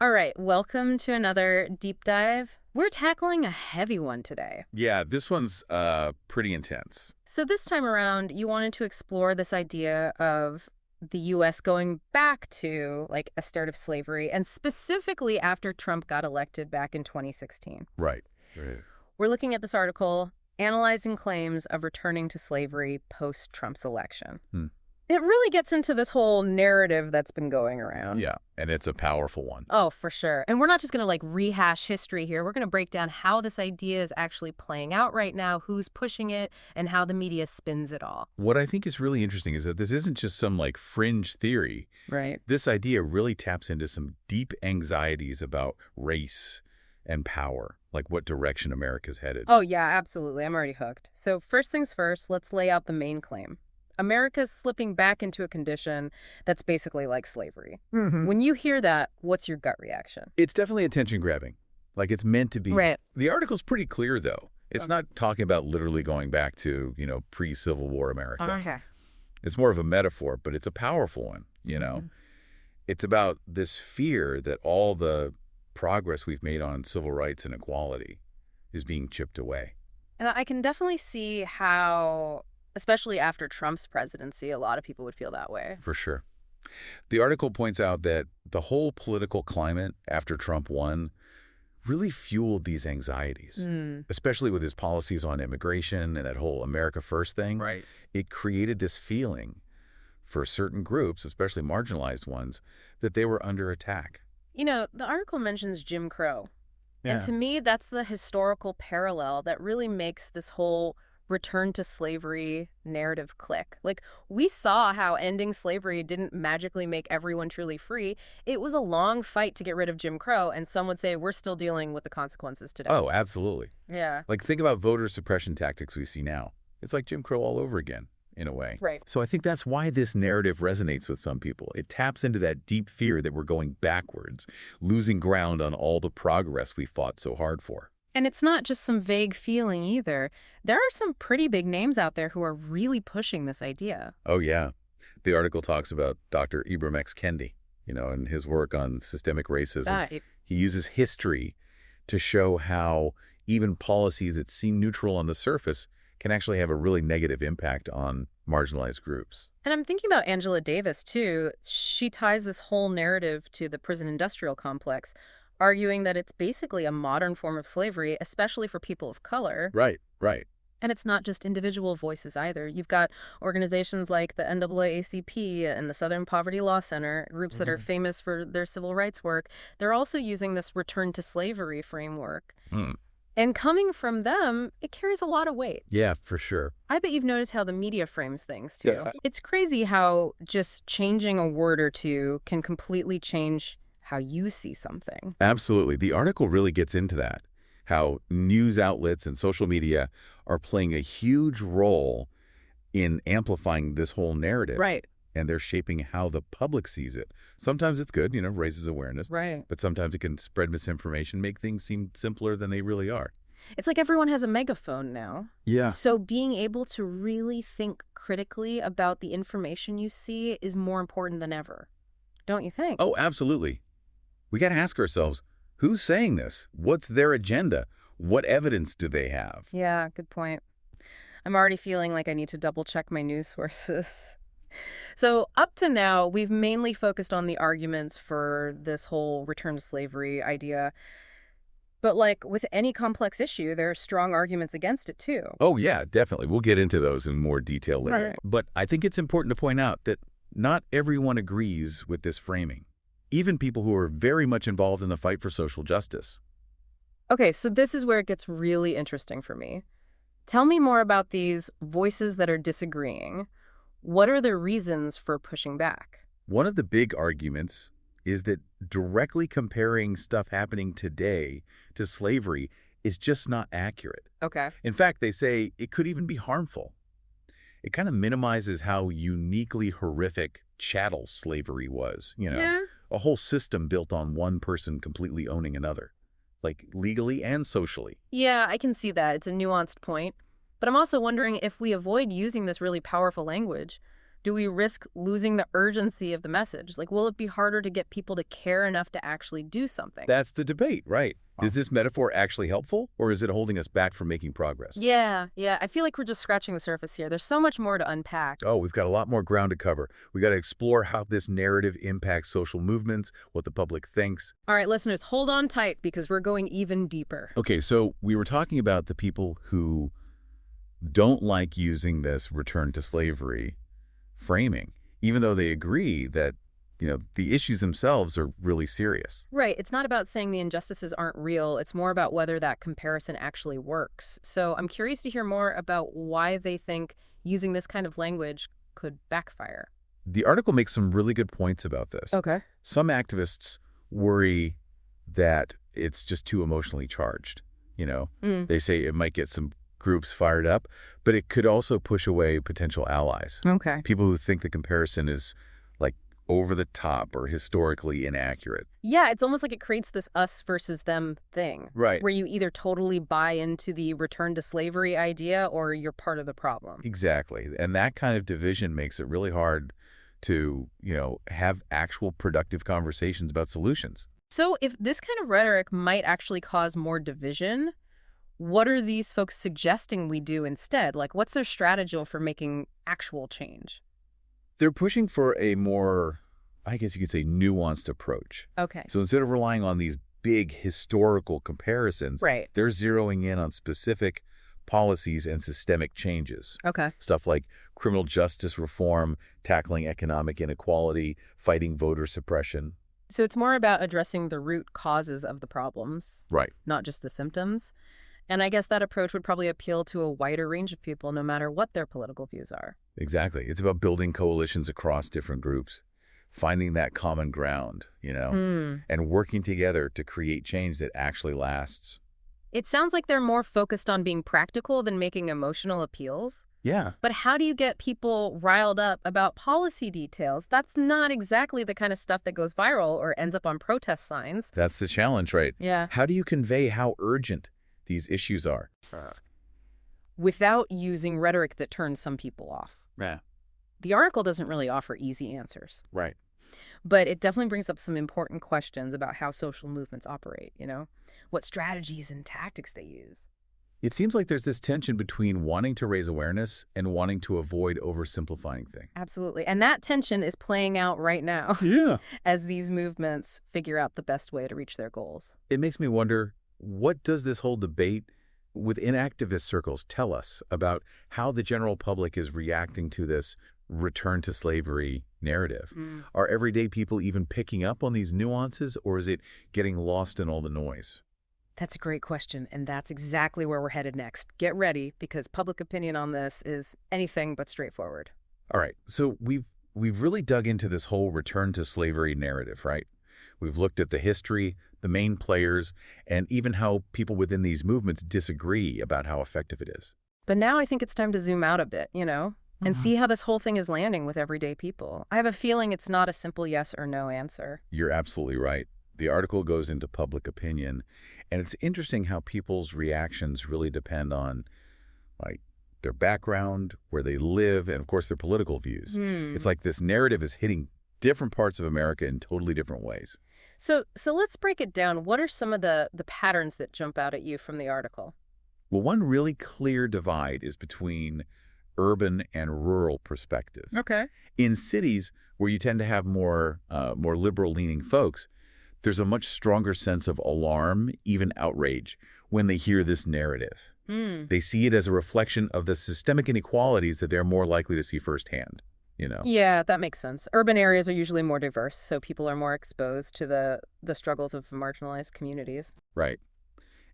All right, welcome to another deep dive. We're tackling a heavy one today. Yeah, this one's pretty intense. So this time around, you wanted to explore this idea of the U.S. going back to like a start of slavery, and specifically after Trump got elected back in 2016. Right. Right. We're looking at this article, analyzing claims of returning to slavery post-Trump's election. It really gets into this whole narrative that's been going around. Yeah, and it's a powerful one. Oh, for sure. And we're not just going to like rehash history here. We're going to break down how this idea is actually playing out right now, who's pushing it, and how the media spins it all. What I think is really interesting is that this isn't just some like fringe theory. Right. This idea really taps into some deep anxieties about race and power, like what direction America's headed. Oh, yeah, absolutely. I'm already hooked. So first things first, let's lay out the main claim. America's slipping back into a condition that's basically like slavery. When you hear that, what's your gut reaction? It's definitely attention grabbing. Like it's meant to be. Right. The article's pretty clear, though. It's not talking about literally going back to, pre-Civil War America. Okay. It's more of a metaphor, but it's a powerful one. It's about this fear that all the progress we've made on civil rights and equality is being chipped away. And I can definitely see how, especially after Trump's presidency, a lot of people would feel that way. For sure. The article points out that the whole political climate after Trump won really fueled these anxieties, especially with his policies on immigration and that whole America First thing. Right. It created this feeling for certain groups, especially marginalized ones, that they were under attack. You know, the article mentions Jim Crow. Yeah. And to me, that's the historical parallel that really makes this whole return to slavery narrative click. Like, we saw how ending slavery didn't magically make everyone truly free. It was a long fight to get rid of Jim Crow, and some would say we're still dealing with the consequences today. Oh, absolutely. Yeah. Like, think about voter suppression tactics we see now. It's like Jim Crow all over again, in a way. Right. So I think that's why this narrative resonates with some people. It taps into that deep fear that we're going backwards, losing ground on all the progress we fought so hard for. And it's not just some vague feeling either. There are some pretty big names out there who are really pushing this idea. Oh, yeah. The article talks about Dr. Ibram X. Kendi, and his work on systemic racism. Right. He uses history to show how even policies that seem neutral on the surface can actually have a really negative impact on marginalized groups. And I'm thinking about Angela Davis, too. She ties this whole narrative to the prison industrial complex, arguing that it's basically a modern form of slavery, especially for people of color. Right, right. And it's not just individual voices either. You've got organizations like the NAACP and the Southern Poverty Law Center, groups that are famous for their civil rights work. They're also using this return to slavery framework. And coming from them, it carries a lot of weight. Yeah, for sure. I bet you've noticed how the media frames things, too. Yeah. It's crazy how just changing a word or two can completely change how you see something. Absolutely. The article really gets into that, how news outlets and social media are playing a huge role in amplifying this whole narrative. Right. And they're shaping how the public sees it. Sometimes it's good, raises awareness. Right. But sometimes it can spread misinformation, make things seem simpler than they really are. It's like everyone has a megaphone now. Yeah. So being able to really think critically about the information you see is more important than ever. Don't you think? Oh, absolutely. We got to ask ourselves, who's saying this? What's their agenda? What evidence do they have? Yeah, good point. I'm already feeling like I need to double check my news sources. So up to now, we've mainly focused on the arguments for this whole return to slavery idea. But like with any complex issue, there are strong arguments against it too. Oh, yeah, definitely. We'll get into those in more detail later. Right. But I think it's important to point out that not everyone agrees with this framing, even people who are very much involved in the fight for social justice. Okay, so this is where it gets really interesting for me. Tell me more about these voices that are disagreeing. What are the reasons for pushing back? One of the big arguments is that directly comparing stuff happening today to slavery is just not accurate. Okay. In fact, they say it could even be harmful. It kind of minimizes how uniquely horrific chattel slavery was, Yeah. a whole system built on one person completely owning another, like legally and socially. Yeah, I can see that. It's a nuanced point. But I'm also wondering if we avoid using this really powerful language, Do we risk losing the urgency of the message? Like, will it be harder to get people to care enough to actually do something? That's the debate, right? Is this metaphor actually helpful, or is it holding us back from making progress? Yeah. I feel like we're just scratching the surface here. There's so much more to unpack. Oh, we've got a lot more ground to cover. We got to explore how this narrative impacts social movements, what the public thinks. All right, listeners, hold on tight because we're going even deeper. Okay, so we were talking about the people who don't like using this return to slavery framing, even though they agree that, the issues themselves are really serious. Right. It's not about saying the injustices aren't real. It's more about whether that comparison actually works. So I'm curious to hear more about why they think using this kind of language could backfire. The article makes some really good points about this. Okay. Some activists worry that it's just too emotionally charged. They say it might get some groups fired up, but it could also push away potential allies. Okay. People who think the comparison is like over the top or historically inaccurate. Yeah, it's almost like it creates this us versus them thing. Right. Where you either totally buy into the return to slavery idea or you're part of the problem. Exactly. And that kind of division makes it really hard to, have actual productive conversations about solutions. So if this kind of rhetoric might actually cause more division, what are these folks suggesting we do instead? Like, what's their strategy for making actual change? They're pushing for a more, I guess you could say, nuanced approach. Okay. So instead of relying on these big historical comparisons, Right. they're zeroing in on specific policies and systemic changes. Okay. Stuff like criminal justice reform, tackling economic inequality, fighting voter suppression. So it's more about addressing the root causes of the problems, Right. not just the symptoms. And I guess that approach would probably appeal to a wider range of people, no matter what their political views are. Exactly. It's about building coalitions across different groups, finding that common ground, and working together to create change that actually lasts. It sounds like they're more focused on being practical than making emotional appeals. Yeah. But how do you get people riled up about policy details? That's not exactly the kind of stuff that goes viral or ends up on protest signs. That's the challenge, right? Yeah. How do you convey how urgent these issues are? Without using rhetoric that turns some people off. Yeah. The article doesn't really offer easy answers, Right. but it definitely brings up some important questions about how social movements operate, what strategies and tactics they use. It seems like there's this tension between wanting to raise awareness and wanting to avoid oversimplifying things. Absolutely. And that tension is playing out right now Yeah. as these movements figure out the best way to reach their goals. It makes me wonder, what does this whole debate within activist circles tell us about how the general public is reacting to this return to slavery narrative? Are everyday people even picking up on these nuances, or is it getting lost in all the noise? That's a great question, and that's exactly where we're headed next. Get ready, because public opinion on this is anything but straightforward. All right, so we've really dug into this whole return to slavery narrative, right? We've looked at the history, the main players, and even how people within these movements disagree about how effective it is. But now I think it's time to zoom out a bit, and see how this whole thing is landing with everyday people. I have a feeling it's not a simple yes or no answer. You're absolutely right. The article goes into public opinion, and it's interesting how people's reactions really depend on, like, their background, where they live, and of course their political views. It's like this narrative is hitting different parts of America in totally different ways. So let's break it down. What are some of the patterns that jump out at you from the article? Well, one really clear divide is between urban and rural perspectives. Okay. In cities where you tend to have more liberal-leaning folks, there's a much stronger sense of alarm, even outrage, when they hear this narrative. They see it as a reflection of the systemic inequalities that they're more likely to see firsthand. Yeah, that makes sense. Urban areas are usually more diverse, so people are more exposed to the struggles of marginalized communities. Right.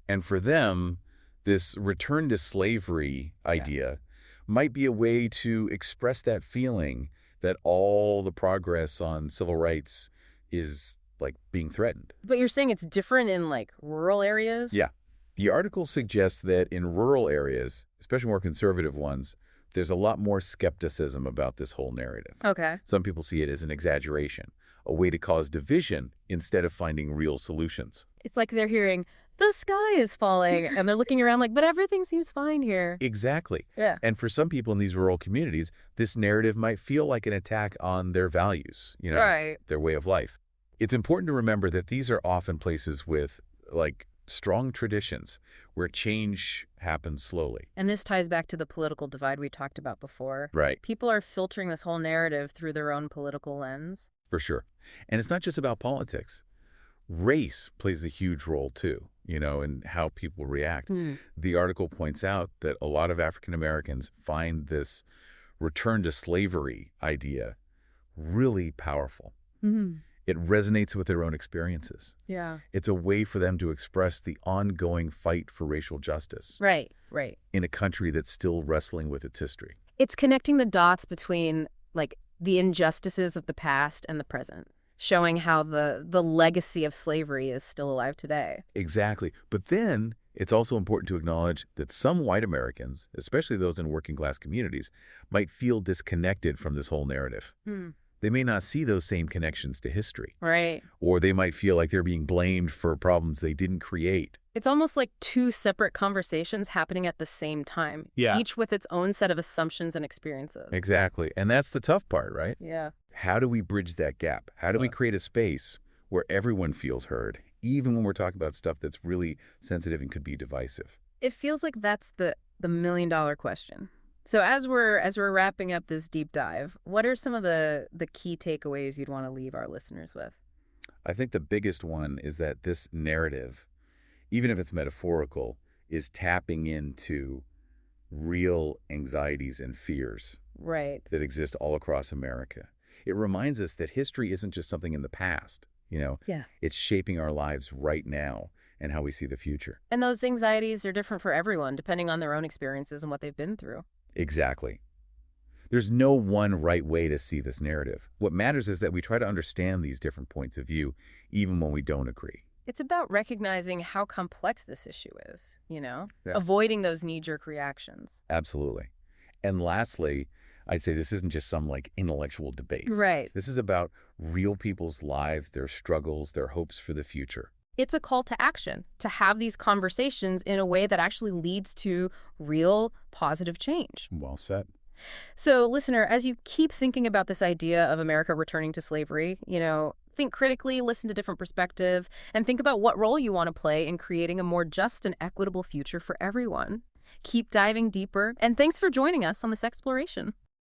And for them, this return to slavery idea might be a way to express that feeling that all the progress on civil rights is, like, being threatened. But you're saying it's different in, like, rural areas? Yeah. The article suggests that in rural areas, especially more conservative ones, there's a lot more skepticism about this whole narrative. Okay. Some people see it as an exaggeration, a way to cause division instead of finding real solutions. It's like they're hearing, the sky is falling. And they're looking around like, but everything seems fine here. Exactly. Yeah. And for some people in these rural communities, this narrative might feel like an attack on their values, Right. their way of life. It's important to remember that these are often places with, like, strong traditions where change happens slowly. And this ties back to the political divide we talked about before. Right. People are filtering this whole narrative through their own political lens. For sure. And it's not just about politics. Race plays a huge role too, in how people react. The article points out that a lot of African Americans find this return to slavery idea really powerful. It resonates with their own experiences. Yeah. It's a way for them to express the ongoing fight for racial justice Right. in a country that's still wrestling with its history. It's connecting the dots between, like, the injustices of the past and the present, showing how the legacy of slavery is still alive today. Exactly. But then it's also important to acknowledge that some white Americans, especially those in working class communities, might feel disconnected from this whole narrative. They may not see those same connections to history. Right. Or they might feel like they're being blamed for problems they didn't create. It's almost like two separate conversations happening at the same time, Yeah. each with its own set of assumptions and experiences. Exactly. And that's the tough part, right? Yeah. How do we bridge that gap? How do we create a space where everyone feels heard, even when we're talking about stuff that's really sensitive and could be divisive? It feels like that's the million-dollar question. So as we're wrapping up this deep dive, what are some of the key takeaways you'd want to leave our listeners with? I think the biggest one is that this narrative, even if it's metaphorical, is tapping into real anxieties and fears Right. that exist all across America. It reminds us that history isn't just something in the past, Yeah. It's shaping our lives right now and how we see the future. And those anxieties are different for everyone, depending on their own experiences and what they've been through. Exactly. There's no one right way to see this narrative. What matters is that we try to understand these different points of view, even when we don't agree. It's about recognizing how complex this issue is, Yeah. avoiding those knee-jerk reactions. Absolutely. And lastly, I'd say this isn't just some intellectual debate. Right. This is about real people's lives, their struggles, their hopes for the future. It's a call to action, to have these conversations in a way that actually leads to real positive change. Well said. So, listener, as you keep thinking about this idea of America returning to slavery, think critically, listen to different perspectives, and think about what role you want to play in creating a more just and equitable future for everyone. Keep diving deeper, and thanks for joining us on this exploration.